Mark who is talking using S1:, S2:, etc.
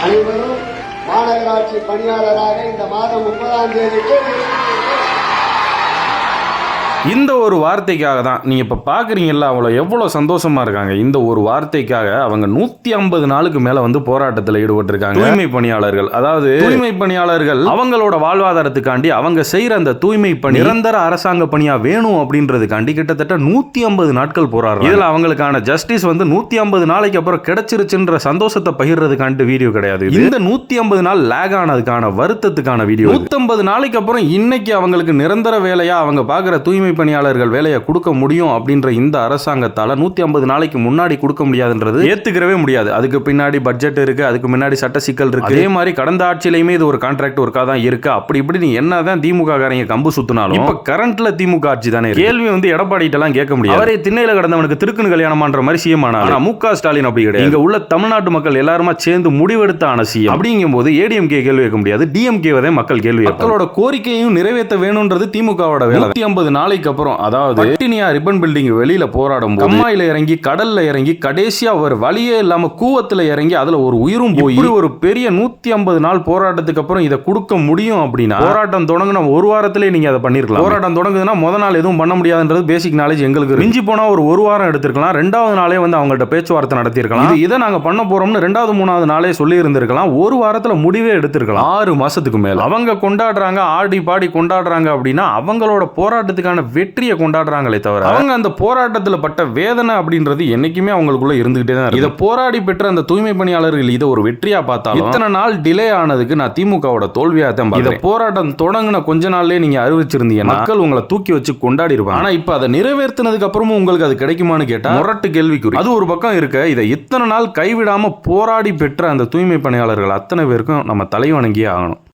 S1: அனைவரும் மாநகராட்சி பணியாளராக இந்த மாதம் 30ஆம் தேதிக்கு
S2: இந்த ஒரு வார்த்தைக்காக தான் நீங்க இப்ப பாக்குறீங்கல்ல அவளோ எவ்வளவு சந்தோஷமா இருக்காங்க. இந்த ஒரு வார்த்தைக்காக அவங்க 150 நாளுக்கு மேல வந்து போராட்டத்தில் ஈடுபட்டிருக்காங்க. தூய்மை பணியாளர்கள், அதாவது தூய்மை பணியாளர்கள் அவங்களோட வாழ்வாதாரத்துக்காண்டி அவங்க செய்யற அந்த தூய்மை பணி நிரந்தர அரசாங்க பணியா வேணும் அப்படின்றதுக்காண்டி கிட்டத்தட்ட 150 நாட்கள் போராடுறாங்க. இதுல அவங்களுக்கான ஜஸ்டிஸ் வந்து 150 நாளைக்கு அப்புறம் கிடைச்சிருச்சுன்ற சந்தோஷத்தை பகிர்றதுக்காண்டி வீடியோ கிடையாது. இந்த 150 நாள் லேக் ஆனதுக்கான வருத்தத்துக்கான வீடியோ. 150 நாளைக்கு அப்புறம் இன்னைக்கு அவங்களுக்கு நிரந்தர வேலையா அவங்க பாக்குற தூய்மை பணியாளர்கள் வேலையை கொடுக்க முடியும் அப்படின்ற இந்த அரசாங்கத்தால 150 நாளைக்கு முன்னாடி கொடுக்க முடியாதுன்றது ஏத்துக்கவே முடியாது. அதுக்கு பின்னாடி பட்ஜெட் இருக்கு, அதுக்கு முன்னாடி சட்ட சிக்கல் இருக்கு. அதே மாதிரி கடந்த ஆட்சியிலுமே இது ஒரு கான்ட்ராக்ட் ஒர்க்கா தான் இருக்கு. அப்படி இப்படி நீ என்னதான் திமுக காரங்க கம்பு சுத்தினாலும் இப்ப கரண்ட்ல திமுக ஆட்சி தானே. கேள்வி வந்து எடப்பாடிட்ட எல்லாம் கேட்க முடியாது. அவரே திண்ணையில கடந்தவனுக்கு திருக்குன்னு கல்யாணம்ன்ற மாதிரி சிஎம் ஆனா மு.க. ஸ்டாலின் அப்படி கிடையாது. இங்க உள்ள தமிழ்நாட்டு மக்கள் எல்லாருமா சேர்ந்து முடிவெடுத்த ஆன சிஎம். அப்படிங்கும் போது ஏடிஎம்கே கேள்வி கேட்க முடியாது, டிஎம்கே மக்கள் கேள்வி. மக்களோட கோரிக்கையும் நிறைவேற்ற வேணும்ன்றது திமுகவோட வேலை. 150 நாளைக்கு அப்புறம், அதாவது பட்டினியா ரிப்பன் பில்டிங் வெளியில போராடும் கம்மாயில இறங்கி கடல்ல இறங்கி கடைசியா ஒரு வழியே இல்லாம கூவத்துல இறங்கி அதுல ஒரு உயிரும் போய் ஒரு பெரிய 150 நாள் போராட்டத்துக்கு அப்புறம் இதை கொடுக்க முடியும் அப்படின்னா போராட்டம் தொடங்கின ஒரு வாரத்திலே நீங்க அதை பண்ணிருக்கலாம். போராட்டம் தொடங்குதுன்னா முத நாள் எதுவும் பண்ண முடியாதுன்றது பேசிக் நாலேஜ் எங்களுக்கு. மிஞ்சி போனா ஒரு வாரம் எடுத்திருக்கலாம். 2வது நாளே வந்து அவங்கள்ட்ட பேச்சுவார்த்தை நடத்திருக்கலாம். இதை நாங்க பண்ண போறோம்னு 2வது 3வது நாளே சொல்லி இருந்திருக்கலாம். ஒரு வாரத்துல முடிவே எடுத்திருக்கலாம். 6 மாசத்துக்கு மேல அவங்க கொண்டாடுறாங்க, ஆடி பாடி கொண்டாடுறாங்க அப்படின்னா அவங்களோட போராட்டத்துக்கான வெற்றியை கொண்டாடுறாங்களே தவிர அவங்க அந்த போராட்டத்தில் பட்ட வேதனை அப்படின்றது என்னைக்குமே அவங்களுக்குள்ள இருந்துகிட்டே தான் இருக்கு. இதை போராடி பெற்ற அந்த தூய்மை பணியாளர்கள் இதை ஒரு வெற்றியா பார்த்தாலும் இத்தனை நாள் டிலே ஆனதுக்கு நான் திமுகவோட தோல்வியா தான் பார்க்கிறேன். போராட்டம் தொடங்கின கொஞ்ச நாள்லயே நீங்க அறிவிச்சிருந்தீங்க, மக்கள் உங்களை தூக்கி வச்சு கொண்டாடி இருப்பாங்க. ஆனா இப்ப அதை நிறைவேற்றினதுக்கு அப்புறமும் உங்களுக்கு அது கிடைக்குமான்னு கேட்டா முரட்டு கேள்விக்குறி. அது ஒரு பக்கம் இருக்க, இதை இத்தனை நாள் கைவிடாம போராடி பெற்ற அந்த தூய்மை பணியாளர்கள் அத்தனை பேருக்கும் நம்ம தலை வணங்கியே ஆகணும்.